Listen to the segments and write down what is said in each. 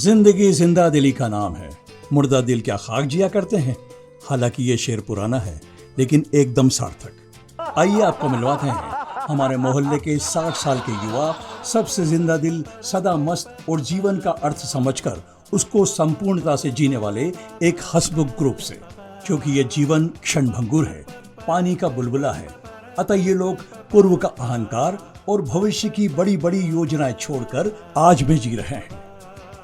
जिंदगी जिंदा दिली का नाम है, मुर्दा दिल क्या खाक जिया करते हैं। हालांकि ये शेर पुराना है लेकिन एकदम सार्थक। आइए आपको मिलवाते हैं हमारे मोहल्ले के 60 साल के युवा, सबसे जिंदा दिल, सदा मस्त और जीवन का अर्थ समझकर उसको संपूर्णता से जीने वाले एक हंसमुख ग्रुप से। क्योंकि ये जीवन क्षणभंगुर है, पानी का बुलबुला है, अतः ये लोग पूर्व का अहंकार और भविष्य की बड़ी बड़ी योजनाएं छोड़कर आज में जी रहे हैं।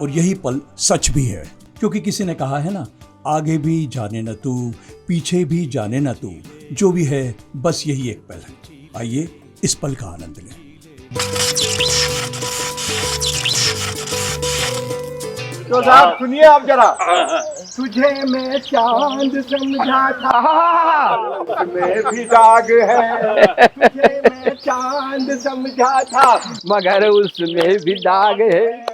और यही पल सच भी है, क्योंकि किसी ने कहा है ना, आगे भी जाने न तू, पीछे भी जाने न तू, जो भी है बस यही एक पल है। आइए इस पल का आनंद लें। तो साहब सुनिए आप जरा। तुझे मैं चांद समझा था, उसमें भी दाग है। तुझे मैं चांद समझा था, मगर उसमें भी दाग है।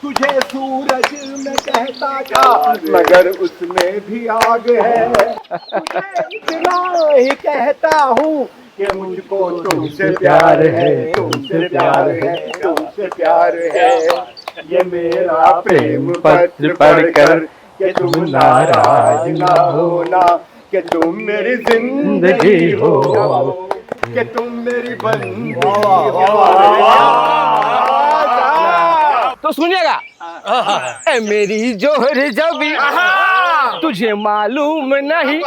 तुझे सूरज में कहता था, मगर उसमें भी आग है। तुझे इतना ही कहता हूँ कि मुझको तुमसे प्यार है, तुमसे प्यार है, तुमसे प्यार है। ये मेरा प्रेम पत्र पढ़कर कि तुम नाराज ना होना, कि तुम मेरी जिंदगी हो, कि तुम मेरी बंदी हो। तो सुनिएगा, ए मेरी जोहर जबी तुझे मालूम नहीं,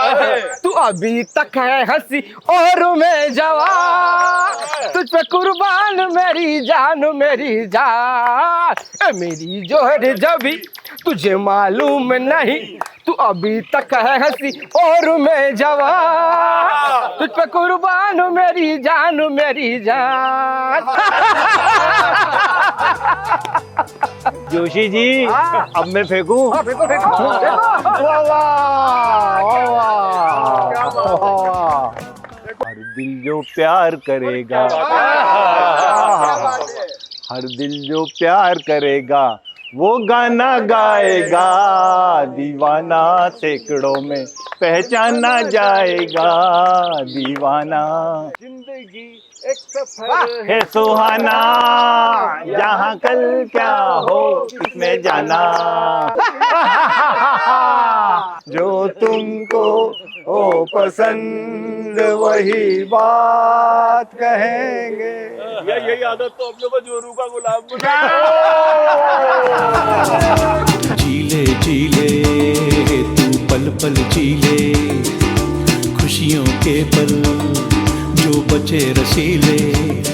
तू अभी तक है हंसी और मैं जवान, तुझ पे कुर्बान मेरी जान मेरी जान। ए मेरी जोहर जबी तुझे मालूम नहीं, तू अभी तक है हंसी और मैं जवान, तुझ पे कुर्बान मेरी जान मेरी जान। जोशी जी, अब मैं फेंकूं? फेंको फेंको वाह वाह वाह। हर दिल जो प्यार करेगा, हर दिल जो प्यार करेगा वो गाना गाएगा, दीवाना सैकड़ों में पहचाना जाएगा, दीवाना। जिंदगी एक सफर है सुहाना, जहाँ कल क्या हो किसमें जाना। जो तुमको ओ पसंद वही बात कहेंगे। यही आदत तो अपने को जोरू का गुलाम बना। जीले जीले तू पल पल जीले, खुशियों के पल जो बचे रसीले,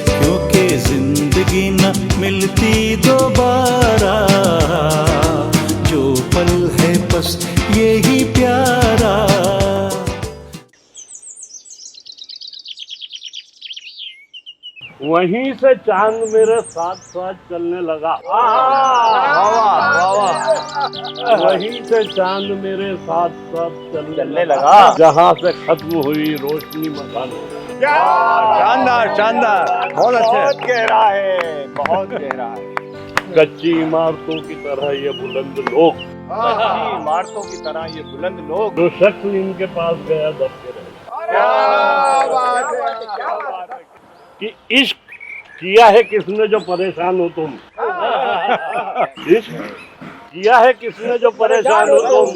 क्योंकि जिंदगी न मिलती दोबारा, जो पल है बस यही प्यारा। वहीं से चांद मेरे साथ साथ चलने लगा। वहीं से चांद मेरे साथ साथ चलने लगा, जहाँ से खत्म हुई रोशनी मकान। शानदार शानदार, बहुत अच्छे। बहुत गहरा है, बहुत गहरा है। कच्ची इमारतों की तरह ये बुलंद लोग, कच्ची इमारतों की तरह ये बुलंद लोग, जो शख्स इनके पास गया दबके रहे। क्या बात है, क्या बात है। कि इश्क किया है किसने जो परेशान हो तुम, इश्क किया है किसने जो परेशान हो तुम,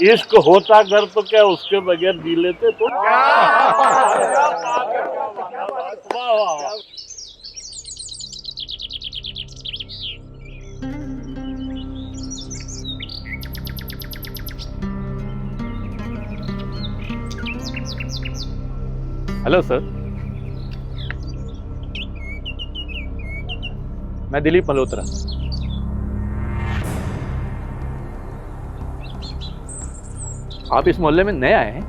इश्क होता कर तो क्या उसके बगैर जी लेते तुम। वाह वाह। हेलो सर, मैं दिलीप मल्होत्रा। आप इस मोहल्ले में नए आए हैं?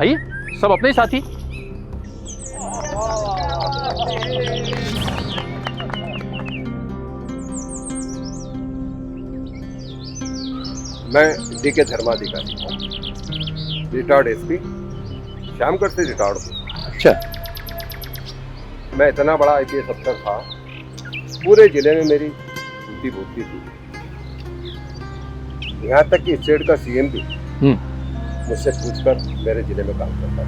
आइए, सब अपने ही साथी। मैं DK Dharmadhikari, retired SP, Shyamgarh से रिटायर्ड हूँ। अच्छा। मैं इतना बड़ा आईपीएस अफसर था, पूरे जिले में मेरी ड्यूटी भूखती थी। यहाँ तक कि स्टेट का सीएम भी मुझसे पूछकर मेरे जिले में काम करता था।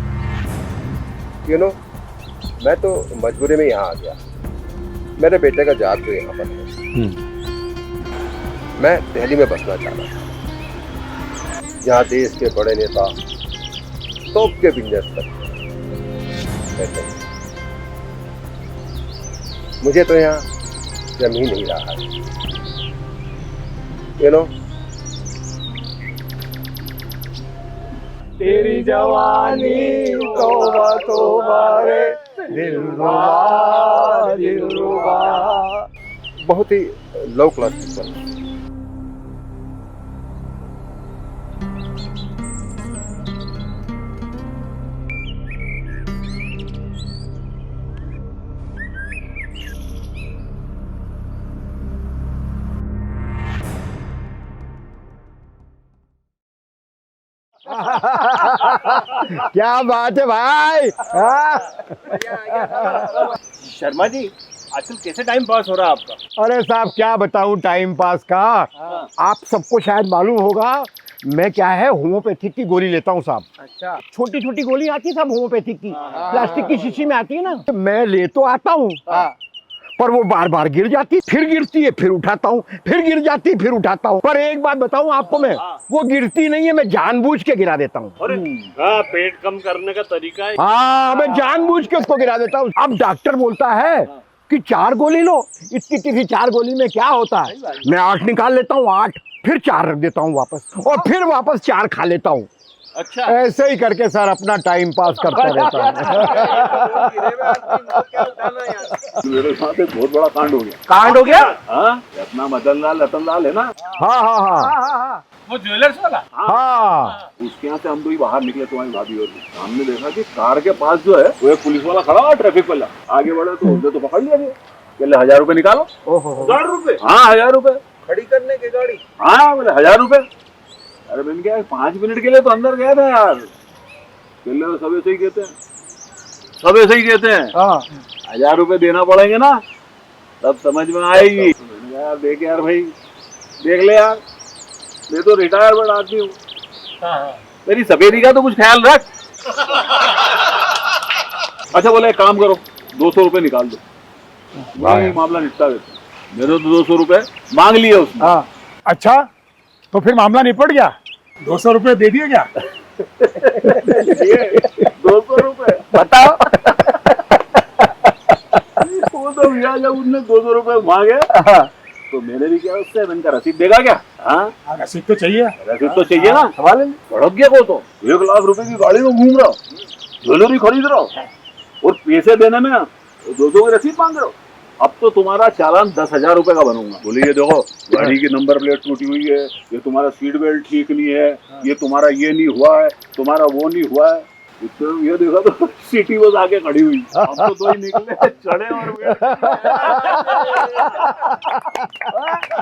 मैं तो मजबूरी में यहाँ आ गया। मेरे बेटे का जॉब तो यहाँ पर है। मैं दिल्ली में बसना चाह रहा था, यहाँ देश के बड़े नेता टॉप के बिजनेस रहते हैं। मुझे तो यहाँ जम ही नहीं रहा है। You know? तेरी जवानी तौबा तौबा रे दिलरुबा दिलरुबा। बहुत ही लो क्लास पीपल। क्या बात है भाई। शर्मा जी, आजकल कैसे टाइम पास हो रहा है आपका? अरे साहब क्या बताऊं टाइम पास का। आप सबको शायद मालूम होगा, मैं क्या है होम्योपैथिक की गोली लेता हूँ साहब। अच्छा। छोटी छोटी गोली आती है साहब होम्योपैथिक की, प्लास्टिक की शीशी में आती है ना। मैं ले तो आता हूँ पर वो बार बार गिर जाती, फिर गिरती है, फिर उठाता हूँ, फिर गिर जाती, फिर उठाता हूँ। पर एक बात बताऊँ आपको, मैं वो गिरती नहीं है, मैं जानबूझ के गिरा देता हूँ। अरे हाँ, पेट कम करने का तरीका है। हाँ, मैं जानबूझ के उसको गिरा देता हूँ। अब डॉक्टर बोलता है कि 4 गोली लो। इतनी किसी 4 गोली में क्या होता है। मैं 8 निकाल लेता हूँ, 8 फिर 4 रख देता हूँ वापस, और फिर वापस 4 खा लेता हूँ। अच्छा, ऐसे ही करके सर अपना टाइम पास करता रहता है। मेरे साथ एक बहुत बड़ा कांड हो गया। कांड हो गया? हाँ, अपना मदन लाल रतन लाल है ना, हाँ हाँ हाँ वो ज्वेलर्स वाला? हाँ। उसके यहाँ से हम 2 ही बाहर निकले, तुम्हारी भाभी और मैं। हमने देखा कि कार के पास जो है वो एक पुलिस वाला खड़ा हुआ, ट्रैफिक वाला। आगे बढ़े तो उसने तो पकड़ लिया। बोले 1000 रुपए निकालो। 1000 रुपए? हाँ, 1000 रुपए खड़ी करने की गाड़ी। हाँ, बोले 1000 रुपए। अरे मैंने क्या 5 मिनट के लिए तो अंदर गया था यार। बोले सब ऐसे ही कहते हैं, सब ऐसे ही कहते हैं। 1000 रुपए देना पड़ेंगे ना, तब समझ में आएगी। मैंने कहा यार देख यार भाई, देख ले यार, मैं तो रिटायर्ड आदमी हूँ, मेरी सफेदी का तो कुछ ख्याल रख। अच्छा बोले एक काम करो, 200 रुपए निकाल दो, वही मामला निपटा देते। मेरे तो 200 रुपए मांग लिए उसने। अच्छा, तो फिर मामला निपट गया। 200 रुपए दे दिए क्या? 200 रुपए बताओ। वो तो भैया जब उनने 200 रुपए मांगे तो मैंने भी क्या उससे, मैंने कहा रसीद देगा क्या? हाँ, रसीद तो चाहिए। रसीद तो चाहिए ना। भड़क गया वो तो, 1 लाख रुपए की गाड़ी में घूम रहा हो, ज्वेलरी खरीद रहा हो, और पैसे देने में 200 की रसीद मांग रहा हो। अब तो तुम्हारा चालान 10,000 रुपए का बनूंगा। बोले ये देखो, गाड़ी की नंबर प्लेट टूटी हुई है, ये तुम्हारा सीट बेल्ट ठीक नहीं है, ये तुम्हारा ये नहीं हुआ है, तुम्हारा वो नहीं हुआ है। तो ये देखा तो सिटी बस आके खड़ी हुई। अब तो 2 ही निकले, चढ़े और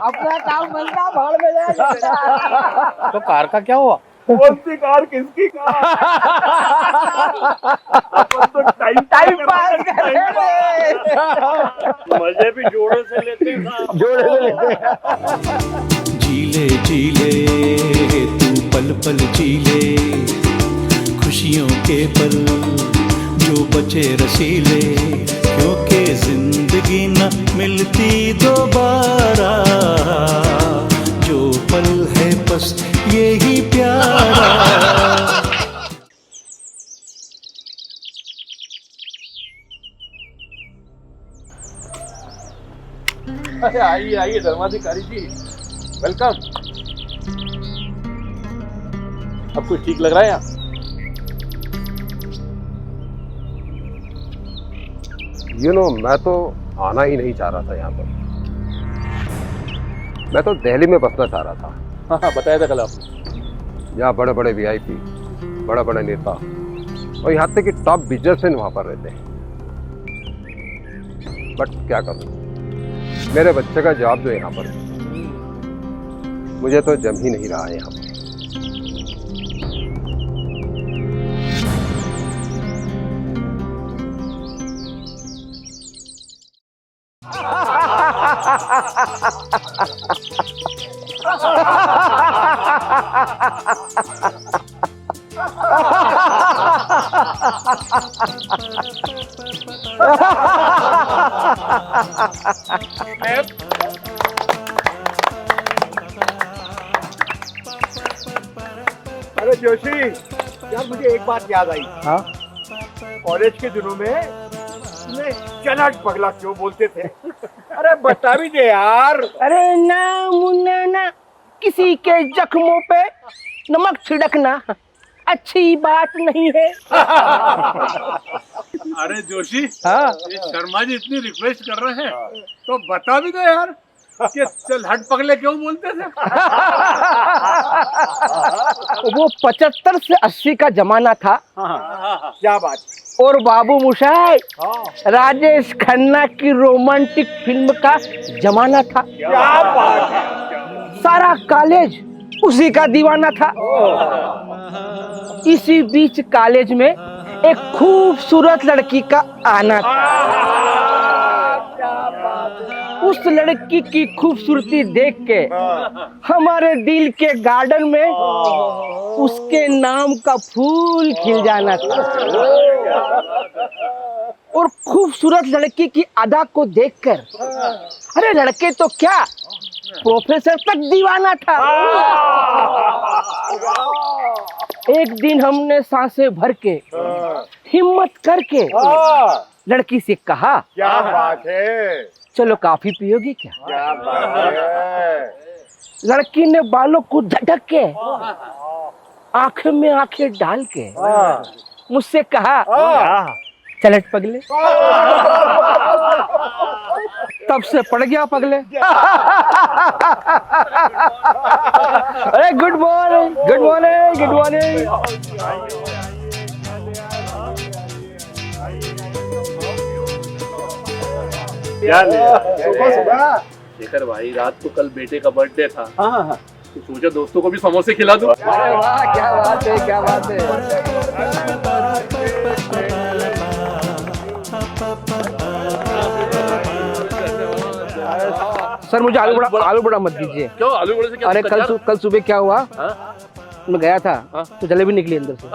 अपना काम बनता भाड़ में जाएगा। तो कार का क्या हुआ? कौन सी कार, किसकी कार? अपन तो टाइम पास कर रहे। मजे भी जोड़े से लेते हैं। जोड़े से लेते। जीले जीले तू पल पल जीले, खुशियों के पल जो बचे रसीले, क्योंकि जिंदगी न मिलती दोबारा, जो पल है बस यही प्यारा। अरे आइए आइए धर्माधिकारी जी, वेलकम। अब कुछ ठीक लग रहा है यहाँ? मैं तो आना ही नहीं चाह रहा था यहाँ पर। मैं तो दिल्ली में बसना चाह रहा था। हाँ बताया था कल आपने। यहाँ बड़े बड़े VIP, बड़े बड़े नेता और यहाँ तक कि टॉप बिजनेसमैन वहाँ पर रहते हैं। बट क्या करूँ, मेरे बच्चे का जॉब जो यहाँ पर है, मुझे तो जम ही नहीं रहा है यहाँ पर। अरे जोशी यार, मुझे एक बात याद आई। हाँ? कॉलेज के दिनों में तुम्हें चनट पगला क्यों बोलते थे? अरे बता भी दे यार। अरे ना मुन्ना ना, किसी के जख्मों पे नमक छिड़कना अच्छी बात नहीं है। अरे जोशी, हाँ? ये शर्मा जी इतनी रिक्वेस्ट कर रहे हैं तो बता भी दो यार कि चल हट पगले क्यों बोलते थे। वो 75 से 80 का जमाना था। क्या बात। और बाबू मुशाई, राजेश खन्ना की रोमांटिक फिल्म का जमाना था। क्या बात है। सारा कॉलेज उसी का दीवाना था। इसी बीच कॉलेज में एक खूबसूरत लड़की का आना था। उस लड़की की खूबसूरती देख के हमारे दिल के गार्डन में उसके नाम का फूल खिल जाना था। और खूबसूरत लड़की की अदा को देखकर अरे लड़के तो क्या, प्रोफेसर तक दीवाना था। एक दिन हमने सांसें भर के हिम्मत करके लड़की से कहा, क्या बात है। चलो कॉफी पियोगी क्या? क्या बात है। लड़की ने बालों को झटक के आंखें में आंखें डाल के मुझसे कहा, चलट पगले। तब से पड़ गया पगले। अरे good morning, good morning, good morning. क्या सुबह शेखर भाई, रात को कल बेटे का बर्थडे था, तो सोचा दोस्तों को भी समोसे खिला दूं। अरे वाह, क्या बात है, क्या बात है। सर मुझे आलू बड़ा मत दीजिए। क्यों? आलू बड़े से क्या? अरे कल सुबह क्या हुआ, हाँ? मैं गया था तो जलेबी निकली अंदर से।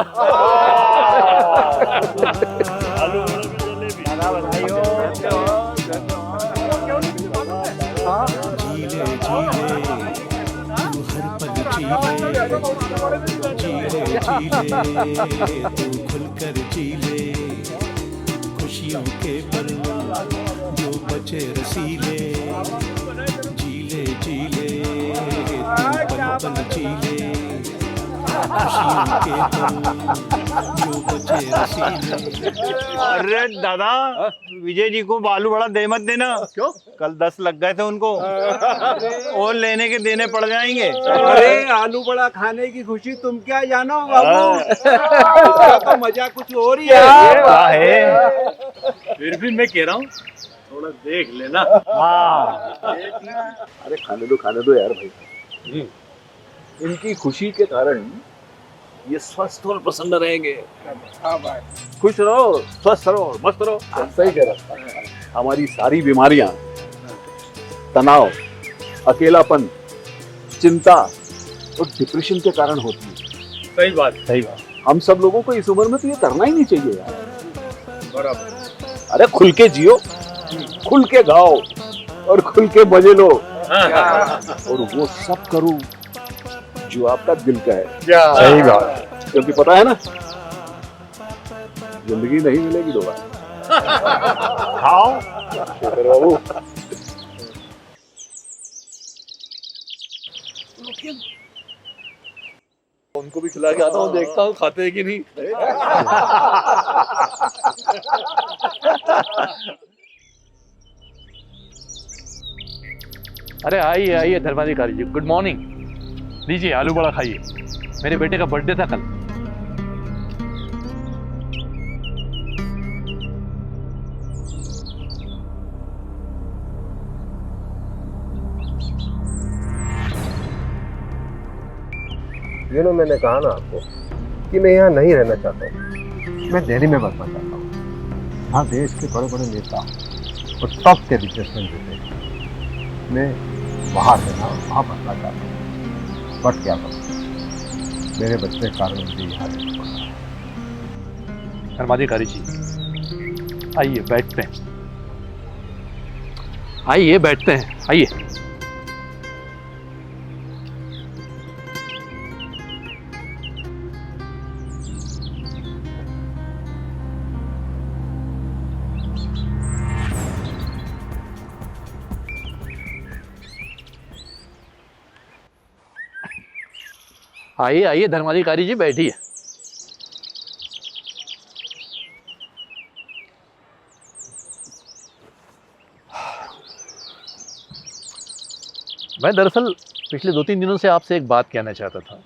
खुलकर जी ले खुशियों के पल जो बचे रसीले, जी ले तू पल पल जी ले खुशियों के पल जो बचे रसीले। अरे दादा, विजय जी को आलू बड़ा दे मत देना। क्यों? कल 10 लग गए थे उनको और लेने के देने पड़ जाएंगे। अरे आलू बड़ा खाने की खुशी तुम क्या जानो बाबू, इसका तो मजा कुछ और ही है। फिर भी मैं कह रहा हूँ थोड़ा देख लेना। अरे खाने दो यार भाई। इनकी खुशी के कारण ये स्वस्थ और प्रसन्न रहेंगे। खुश रहो, स्वस्थ रहो, मस्त रहो। सही कह रहा। हमारी सारी बीमारियां तनाव, अकेलापन, चिंता और डिप्रेशन के कारण होती है। सही बात, सही बात। हम सब लोगों को इस उम्र में तो ये करना ही नहीं चाहिए यार। बराबर। अरे खुल के जियो, खुल के गाओ और खुल के मजे लो, और वो सब करो जो आपका दिल का है। सही बात। क्योंकि पता है ना, जिंदगी नहीं मिलेगी दोबारा। खाओ शेखर बाबू। उनको भी खिला के आता हूँ, देखता हूँ खाते हैं कि नहीं। अरे आइए आइए धर्माधिकारी जी, गुड मॉर्निंग। लीजिए आलू बड़ा खाइए, मेरे बेटे का बर्थडे था कल। मैंने कहा ना आपको कि मैं यहाँ नहीं रहना चाहता हूँ, मैं दिल्ली में बसना चाहता हूँ। हाँ, देश के बड़े बड़े नेता और टॉप के बिजनेसमैन रहते हैं, मैं वहाँ रहना, वहाँ बसना चाहता हूँ। बट क्या करूँ, मेरे बच्चे के कारण मुझे यहाँ रहना पड़ रहा है। धर्माधिकारी जी आइए बैठते हैं। आइए बैठते हैं, आइए। आइए आइए धर्माधिकारी जी, बैठिए। मैं दरअसल पिछले 2-3 दिनों से आपसे एक बात कहना चाहता था।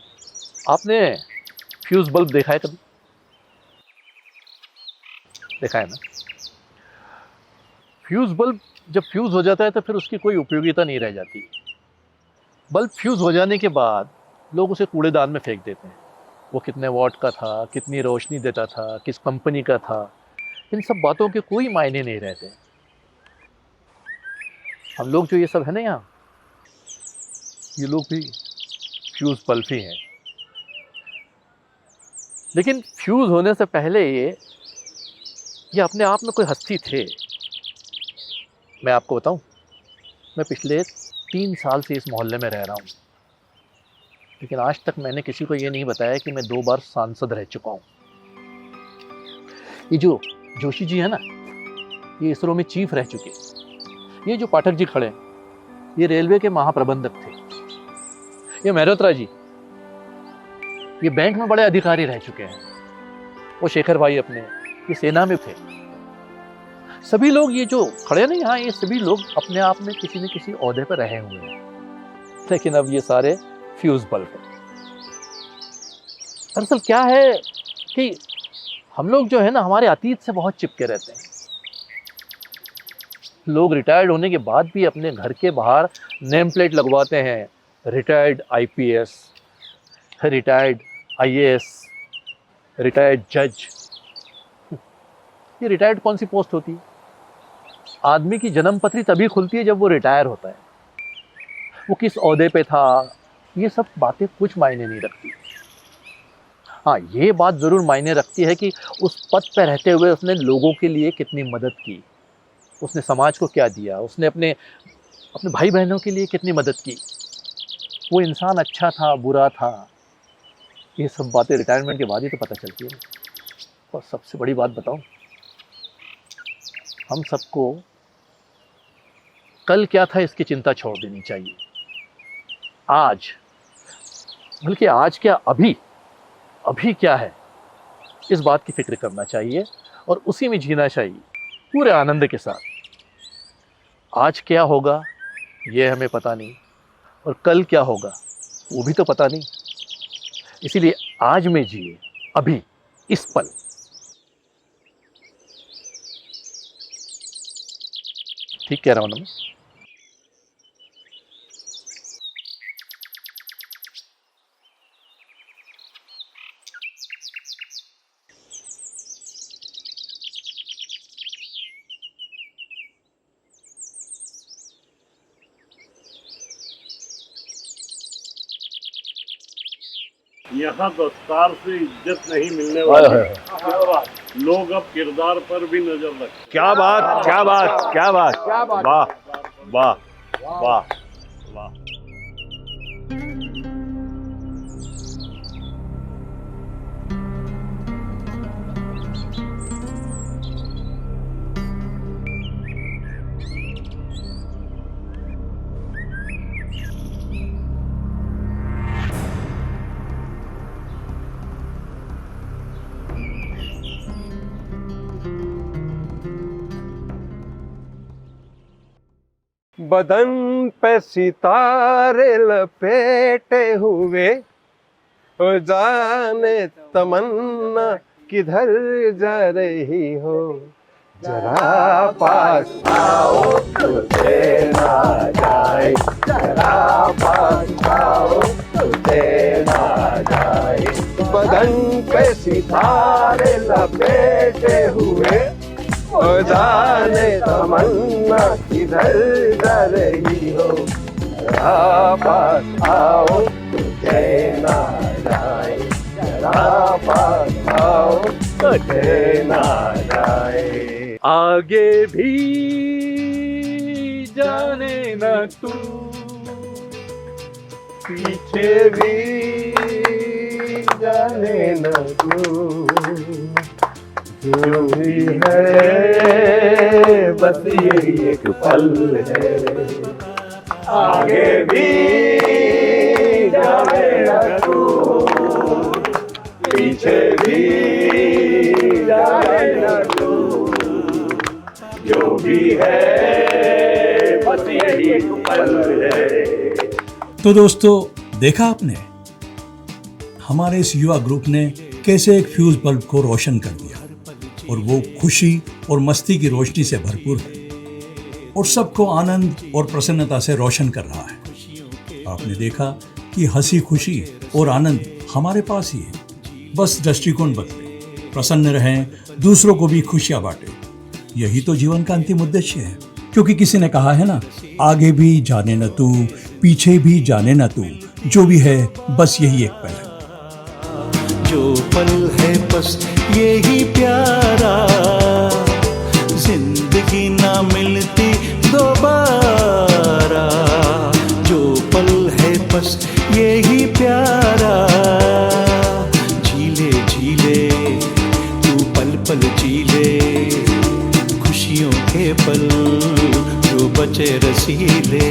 आपने फ्यूज बल्ब देखा है कभी? देखा है ना? फ्यूज बल्ब जब फ्यूज हो जाता है तो फिर उसकी कोई उपयोगिता नहीं रह जाती। बल्ब फ्यूज हो जाने के बाद लोग उसे कूड़ेदान में फेंक देते हैं। वो कितने वॉट का था, कितनी रोशनी देता था, किस कंपनी का था, इन सब बातों के कोई मायने नहीं रहते। हम लोग जो ये सब है ना यहाँ, ये लोग भी फ्यूज बल्ब ही हैं। लेकिन फ्यूज होने से पहले ये अपने आप में कोई हस्ती थे। मैं आपको बताऊं, मैं पिछले 3 साल से इस मोहल्ले में रह रहा हूं, लेकिन आज तक मैंने किसी को ये नहीं बताया कि मैं 2 बार सांसद रह चुका हूं। ये जो जोशी जी है ना, ये इसरो में चीफ रह चुके। ये जो पाठक जी खड़े हैं, ये रेलवे के महाप्रबंधक थे। ये मेहरोत्रा जी, ये बैंक में बड़े अधिकारी रह चुके हैं। वो शेखर भाई अपने, ये सेना में थे। सभी लोग ये जो खड़े ना यहाँ, ये सभी लोग अपने आप में किसी न किसी ओहदे पर रहे हुए हैं, लेकिन अब ये सारे फ्यूज बल्ब है। दरअसल क्या है कि हम लोग जो है ना, हमारे अतीत से बहुत चिपके रहते हैं। लोग रिटायर्ड होने के बाद भी अपने घर के बाहर नेम प्लेट लगवाते हैं, retired IPS, retired IAS, retired जज। ये रिटायर्ड कौन सी पोस्ट होती है? आदमी की जन्म पत्री तभी खुलती है जब वो रिटायर होता है। वो किस ओहदे पे था, ये सब बातें कुछ मायने नहीं रखती। हाँ, ये बात ज़रूर मायने रखती है कि उस पद पर रहते हुए उसने लोगों के लिए कितनी मदद की, उसने समाज को क्या दिया, उसने अपने भाई बहनों के लिए कितनी मदद की, वो इंसान अच्छा था, बुरा था। ये सब बातें रिटायरमेंट के बाद ही तो पता चलती है। और सबसे बड़ी बात बताऊं, हम सबको कल क्या था इसकी चिंता छोड़ देनी चाहिए। आज, बल्कि आज क्या, अभी क्या है, इस बात की फिक्र करना चाहिए और उसी में जीना चाहिए पूरे आनंद के साथ। आज क्या होगा ये हमें पता नहीं, और कल क्या होगा वो भी तो पता नहीं। इसीलिए आज में जिए, अभी, इस पल। ठीक कह रहा हूं ना मैं? यहाँ दस्तार से इज्जत नहीं मिलने वाली। लोग अब किरदार पर भी नजर रखते। क्या बात, क्या बात, क्या बात, वाह वाह वाह वाह। बदन पे सितारे लपेटे हुए, ओ जाने तमन्ना किधर जा रही हो, जरा पास आओ तुझे ना जाए, जरा पास आओ तुझे ना जाए। बदन पे सितारे लपेटे हुए, ओ जाने तमन्ना किधर जा रही हो, जरा पास आओ तुझे ना जाए, जरा पास आओ तुझे ना जाए। आगे भी जाने न तू, पीछे भी जाने न तू, जो भी है बस यही एक पल है, आगे भी जाने न तू, पीछे भी जाने न तू, जो भी है बस यही एक पल है। तो दोस्तों, देखा आपने हमारे इस युवा ग्रुप ने कैसे एक फ्यूज बल्ब को रोशन कर दिया, और वो खुशी और मस्ती की रोशनी से भरपूर है और सबको आनंद और प्रसन्नता से रोशन कर रहा है। आपने देखा कि हंसी खुशी और आनंद हमारे पास ही है, बस दृष्टिकोण बदले, प्रसन्न रहें, दूसरों को भी खुशियां बांटें। यही तो जीवन का अंतिम उद्देश्य है, क्योंकि किसी ने कहा है ना, आगे भी जाने न तू, पीछे भी जाने न तू, जो भी है बस यही एक पल है। जो पल है बस यही प्यारा, जिंदगी ना मिलती दोबारा। जो पल है बस यही प्यारा, झीले झीले तू पल पल झीले, खुशियों के पल जो बचे रसीले।